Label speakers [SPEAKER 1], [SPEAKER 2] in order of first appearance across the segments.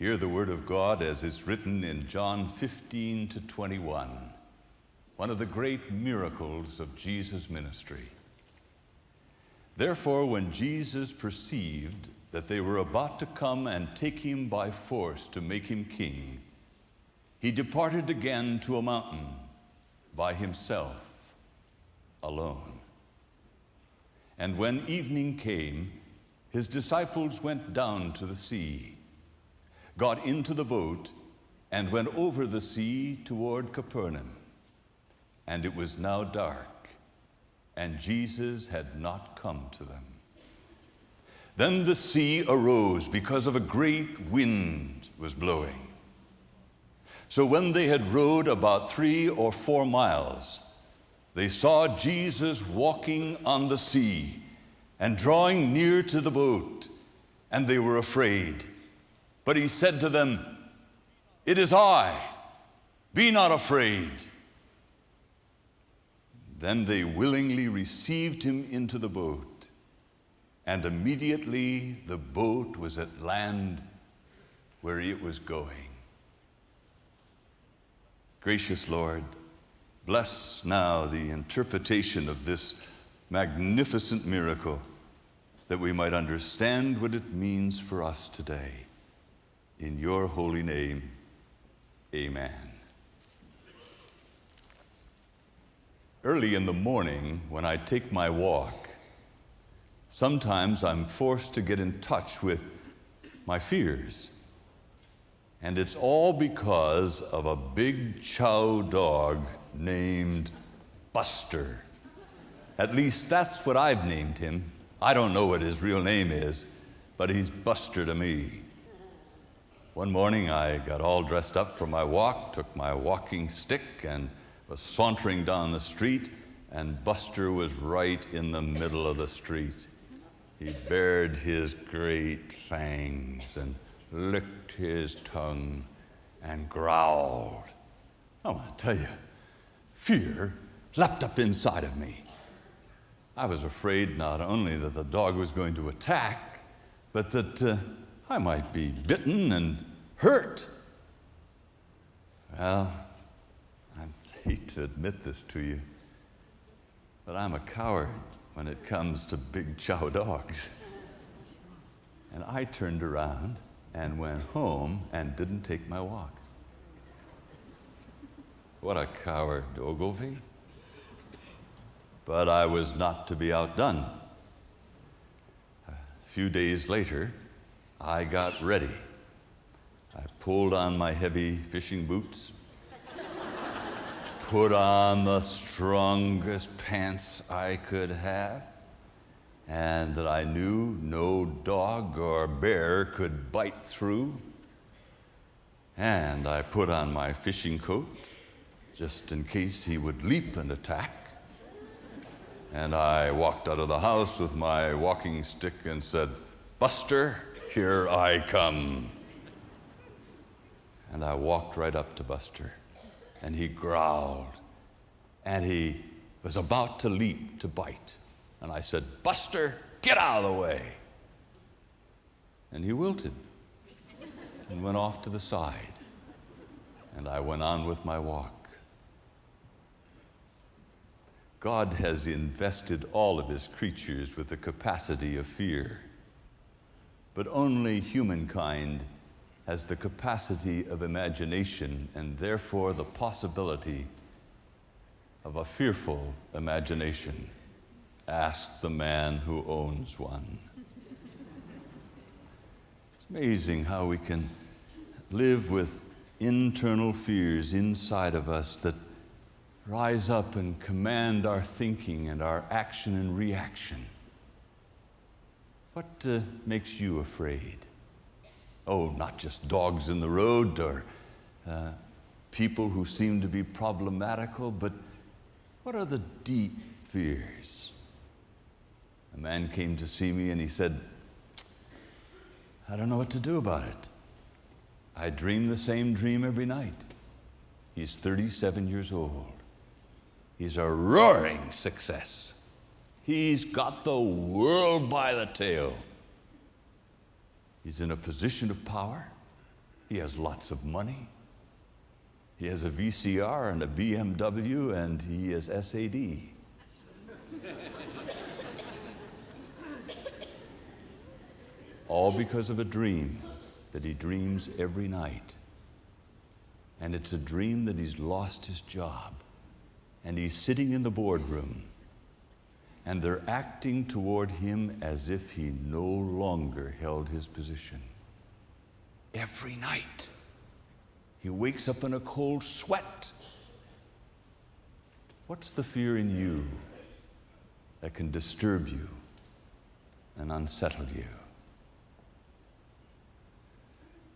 [SPEAKER 1] Hear the word of God as is written in John 15 to 21, one of the great miracles of Jesus' ministry. Therefore, when Jesus perceived that they were about to come and take him by force to make him king, he departed again to a mountain by himself, alone. And when evening came, his disciples went down to the sea, got into the boat, and went over the sea toward Capernaum. And it was now dark, and Jesus had not come to them. Then the sea arose because of a great wind was blowing. So when they had rowed about 3 or 4 miles, they saw Jesus walking on the sea and drawing near to the boat, and they were afraid. But he said to them, "It is I, be not afraid." Then they willingly received him into the boat, and immediately the boat was at land where it was going. Gracious Lord, bless now the interpretation of this magnificent miracle, that we might understand what it means for us today. In your holy name, amen. Early in the morning, when I take my walk, sometimes I'm forced to get in touch with my fears. And it's all because of a big chow dog named Buster. At least that's what I've named him. I don't know what his real name is, but he's Buster to me. One morning I got all dressed up for my walk, took my walking stick, and was sauntering down the street, and Buster was right in the middle of the street. He bared his great fangs and licked his tongue and growled. I want to tell you, fear leapt up inside of me. I was afraid not only that the dog was going to attack, but that I might be bitten and hurt. Well, I hate to admit this to you, but I'm a coward when it comes to big chow dogs. And I turned around and went home and didn't take my walk. What a coward, Ogilvie. But I was not to be outdone. A few days later, I got ready. I pulled on my heavy fishing boots, put on the strongest pants I could have, and that I knew no dog or bear could bite through. And I put on my fishing coat, just in case he would leap and attack. And I walked out of the house with my walking stick and said, "Buster, here I come." And I walked right up to Buster, and he growled, and he was about to leap to bite. And I said, "Buster, get out of the way." And he wilted and went off to the side, and I went on with my walk. God has invested all of his creatures with the capacity of fear, but only humankind has the capacity of imagination, and therefore the possibility of a fearful imagination. Ask the man who owns one. It's amazing how we can live with internal fears inside of us that rise up and command our thinking and our action and reaction. What makes you afraid? Oh, not just dogs in the road or people who seem to be problematical, but what are the deep fears? A man came to see me and he said, "I don't know what to do about it. I dream the same dream every night." He's 37 years old. He's a roaring success. He's got the world by the tail. He's in a position of power. He has lots of money. He has a VCR and a BMW, and he has SAD. All because of a dream that he dreams every night. And it's a dream that he's lost his job. And he's sitting in the boardroom, and they're acting toward him as if he no longer held his position. Every night, he wakes up in a cold sweat. What's the fear in you that can disturb you and unsettle you?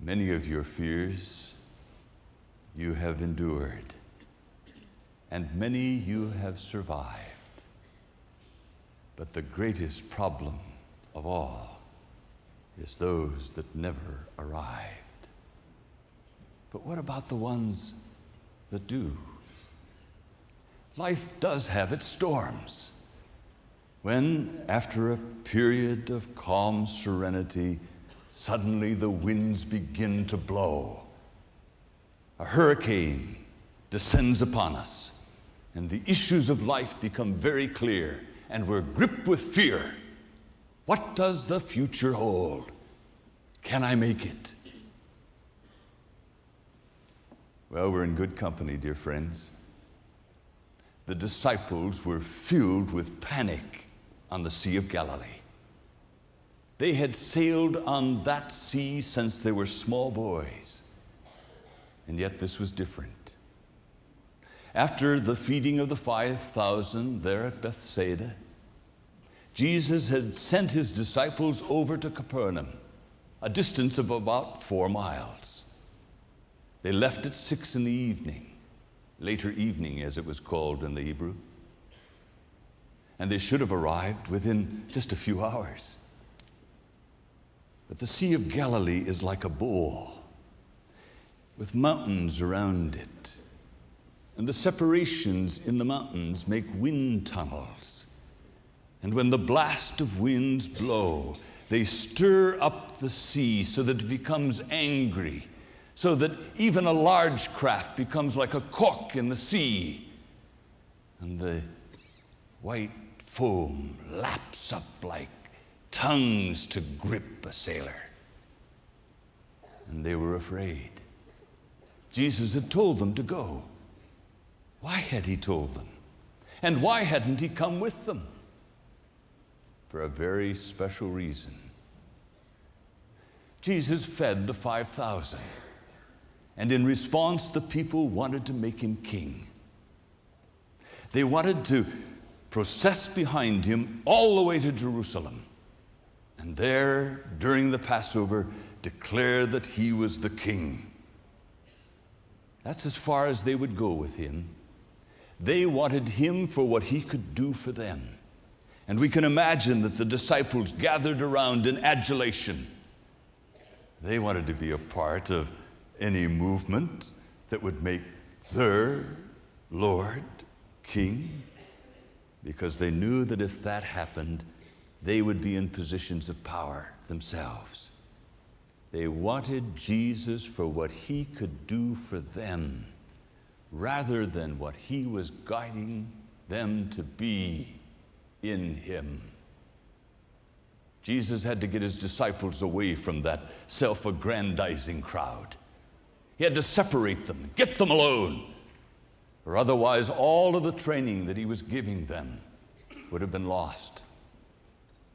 [SPEAKER 1] Many of your fears you have endured, and many you have survived. But the greatest problem of all is those that never arrived. But what about the ones that do? Life does have its storms. When, after a period of calm serenity, suddenly the winds begin to blow, a hurricane descends upon us, and the issues of life become very clear, and we're gripped with fear. What does the future hold? Can I make it? Well, we're in good company, dear friends. The disciples were filled with panic on the Sea of Galilee. They had sailed on that sea since they were small boys, and yet this was different. After the feeding of the 5,000 there at Bethsaida, Jesus had sent his disciples over to Capernaum, a distance of about 4 miles. They left at 6 in the evening, later evening as it was called in the Hebrew, and they should have arrived within just a few hours. But the Sea of Galilee is like a bowl with mountains around it. And the separations in the mountains make wind tunnels. And when the blast of winds blow, they stir up the sea so that it becomes angry, so that even a large craft becomes like a cork in the sea. And the white foam laps up like tongues to grip a sailor. And they were afraid. Jesus had told them to go. Why had he told them? And why hadn't he come with them? For a very special reason. Jesus fed the 5,000. And in response, the people wanted to make him king. They wanted to process behind him all the way to Jerusalem. And there, during the Passover, declare that he was the king. That's as far as they would go with him. They wanted him for what he could do for them. And we can imagine that the disciples gathered around in adulation. They wanted to be a part of any movement that would make their Lord king, because they knew that if that happened, they would be in positions of power themselves. They wanted Jesus for what he could do for them, rather than what he was guiding them to be in him. Jesus had to get his disciples away from that self-aggrandizing crowd. He had to separate them, get them alone, or otherwise all of the training that he was giving them would have been lost.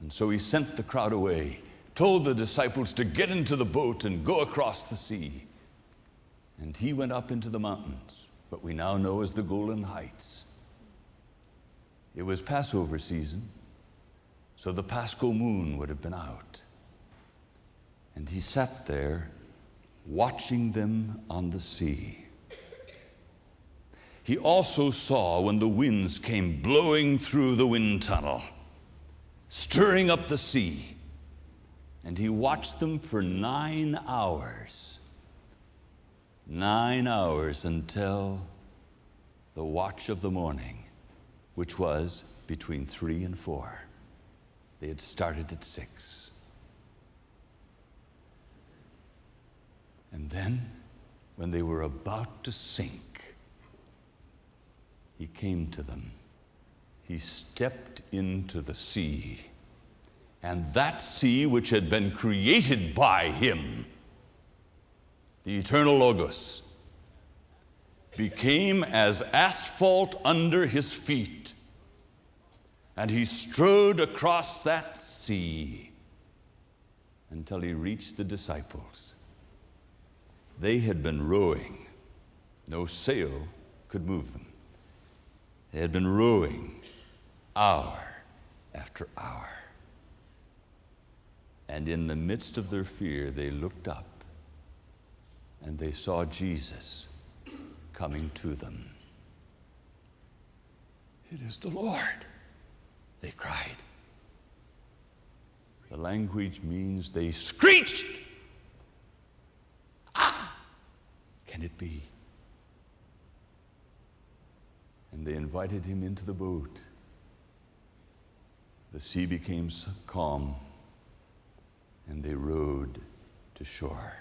[SPEAKER 1] And so he sent the crowd away, told the disciples to get into the boat and go across the sea. And he went up into the mountains, what we now know as the Golden Heights. It was Passover season, so the Paschal moon would have been out. And he sat there watching them on the sea. He also saw when the winds came blowing through the wind tunnel, stirring up the sea. And he watched them for 9 hours. 9 hours until the watch of the morning, which was between 3 and 4. They had started at 6. And And then, when they were about to sink, he came to them. He stepped into the sea. And that sea, which had been created by him, the eternal Logos, became as asphalt under his feet. And he strode across that sea until he reached the disciples. They had been rowing. No sail could move them. They had been rowing hour after hour. And in the midst of their fear, they looked up and they saw Jesus coming to them. "It is the Lord," they cried. The language means they screeched. "Ah, can it be?" And they invited him into the boat. The sea became calm, and they rowed to shore.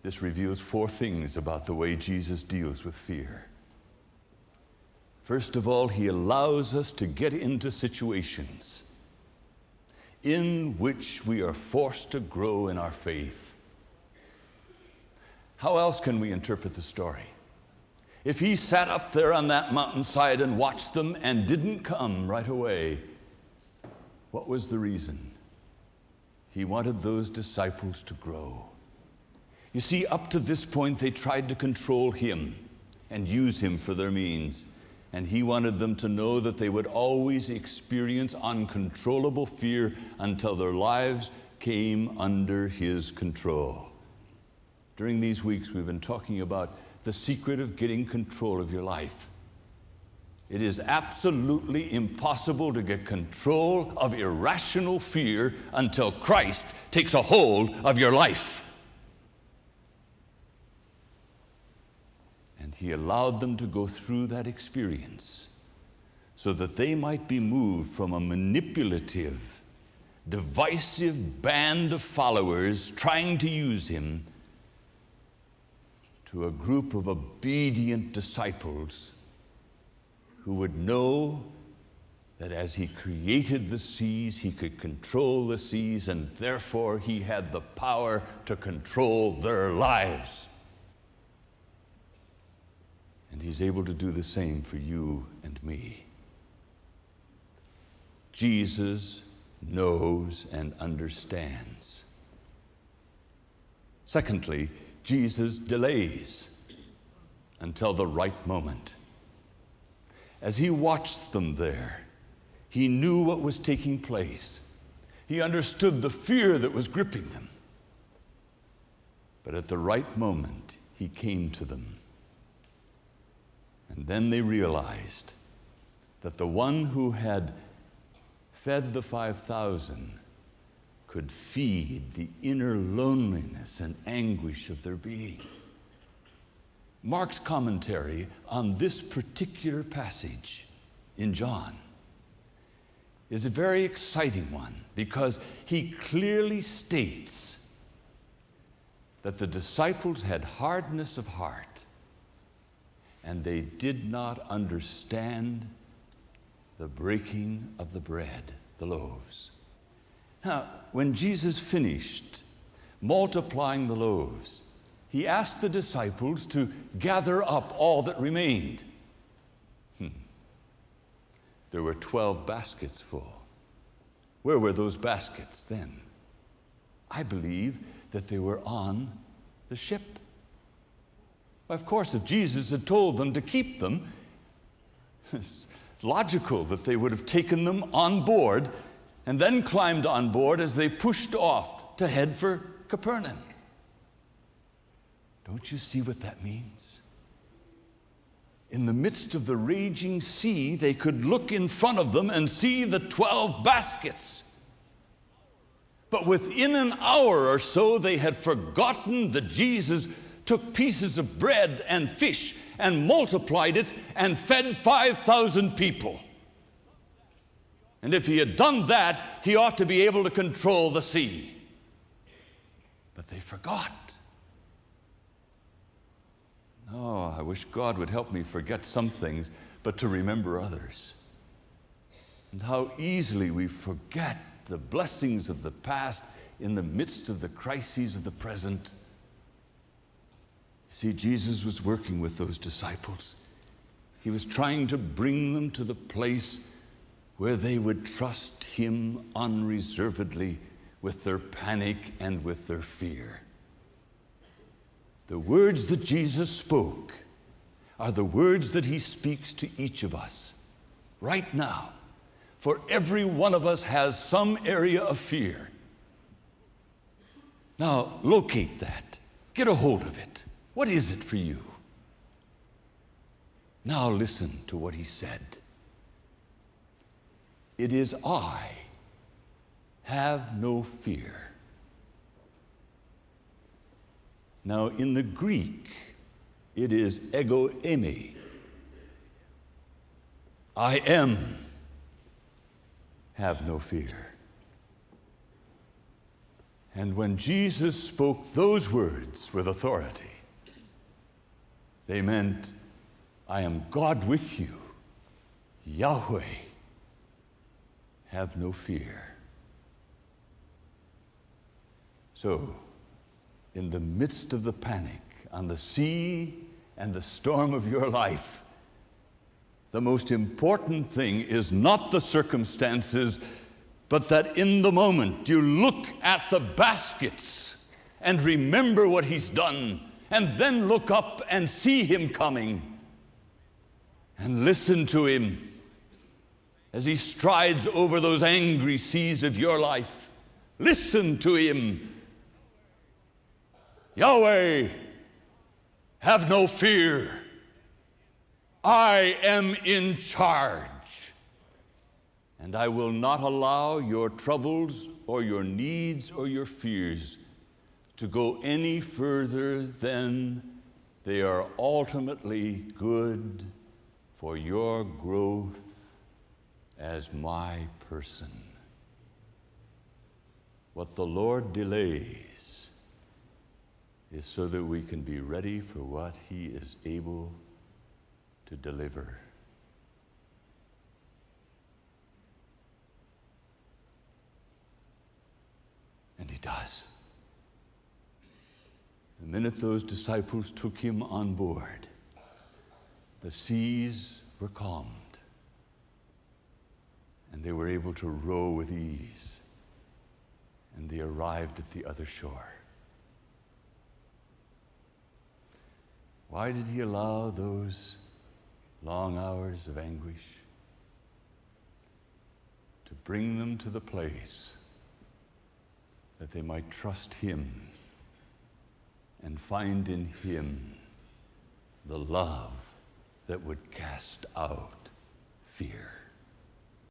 [SPEAKER 1] This reveals 4 things about the way Jesus deals with fear. First of all, he allows us to get into situations in which we are forced to grow in our faith. How else can we interpret the story? If he sat up there on that mountainside and watched them and didn't come right away, what was the reason? He wanted those disciples to grow. You see, up to this point, they tried to control him and use him for their means. And he wanted them to know that they would always experience uncontrollable fear until their lives came under his control. During these weeks, we've been talking about the secret of getting control of your life. It is absolutely impossible to get control of irrational fear until Christ takes a hold of your life. And he allowed them to go through that experience so that they might be moved from a manipulative, divisive band of followers trying to use him to a group of obedient disciples who would know that as he created the seas, he could control the seas, and therefore he had the power to control their lives. And he's able to do the same for you and me. Jesus knows and understands. Secondly, Jesus delays until the right moment. As he watched them there, he knew what was taking place. He understood the fear that was gripping them. But at the right moment, he came to them. And then they realized that the one who had fed the 5,000 could feed the inner loneliness and anguish of their being. Mark's commentary on this particular passage in John is a very exciting one because he clearly states that the disciples had hardness of heart and they did not understand the breaking of the bread, the loaves. Now, when Jesus finished multiplying the loaves, he asked the disciples to gather up all that remained. There were 12 baskets full. Where were those baskets then? I believe that they were on the ship. Of course, if Jesus had told them to keep them, it's logical that they would have taken them on board and then climbed on board as they pushed off to head for Capernaum. Don't you see what that means? In the midst of the raging sea, they could look in front of them and see the 12 baskets. But within an hour or so, they had forgotten that Jesus took pieces of bread and fish and multiplied it and fed 5,000 people. And if he had done that, he ought to be able to control the sea. but they forgot. Oh, I wish God would help me forget some things, but to remember others. And how easily we forget the blessings of the past in the midst of the crises of the present. See, Jesus was working with those disciples. He was trying to bring them to the place where they would trust him unreservedly with their panic and with their fear. The words that Jesus spoke are the words that he speaks to each of us right now. For every one of us has some area of fear. Now, locate that. Get a hold of it. What is it for you? Now listen to what he said. It is I. Have no fear. Now, in the Greek, it is ego eimi. I am. Have no fear. And when Jesus spoke those words with authority, they meant, I am God with you, Yahweh. Have no fear. So, in the midst of the panic, on the sea and the storm of your life, the most important thing is not the circumstances, but that in the moment you look at the baskets and remember what he's done, and then look up and see him coming, and listen to him as he strides over those angry seas of your life. Listen to him. Yahweh, have no fear. I am in charge, and I will not allow your troubles or your needs or your fears to go any further than they are ultimately good for your growth as my person. What the Lord delays is so that we can be ready for what he is able to deliver. And he does. The minute those disciples took him on board, the seas were calmed, and they were able to row with ease, and they arrived at the other shore. Why did he allow those long hours of anguish? To bring them to the place that they might trust him and find in him the love that would cast out fear.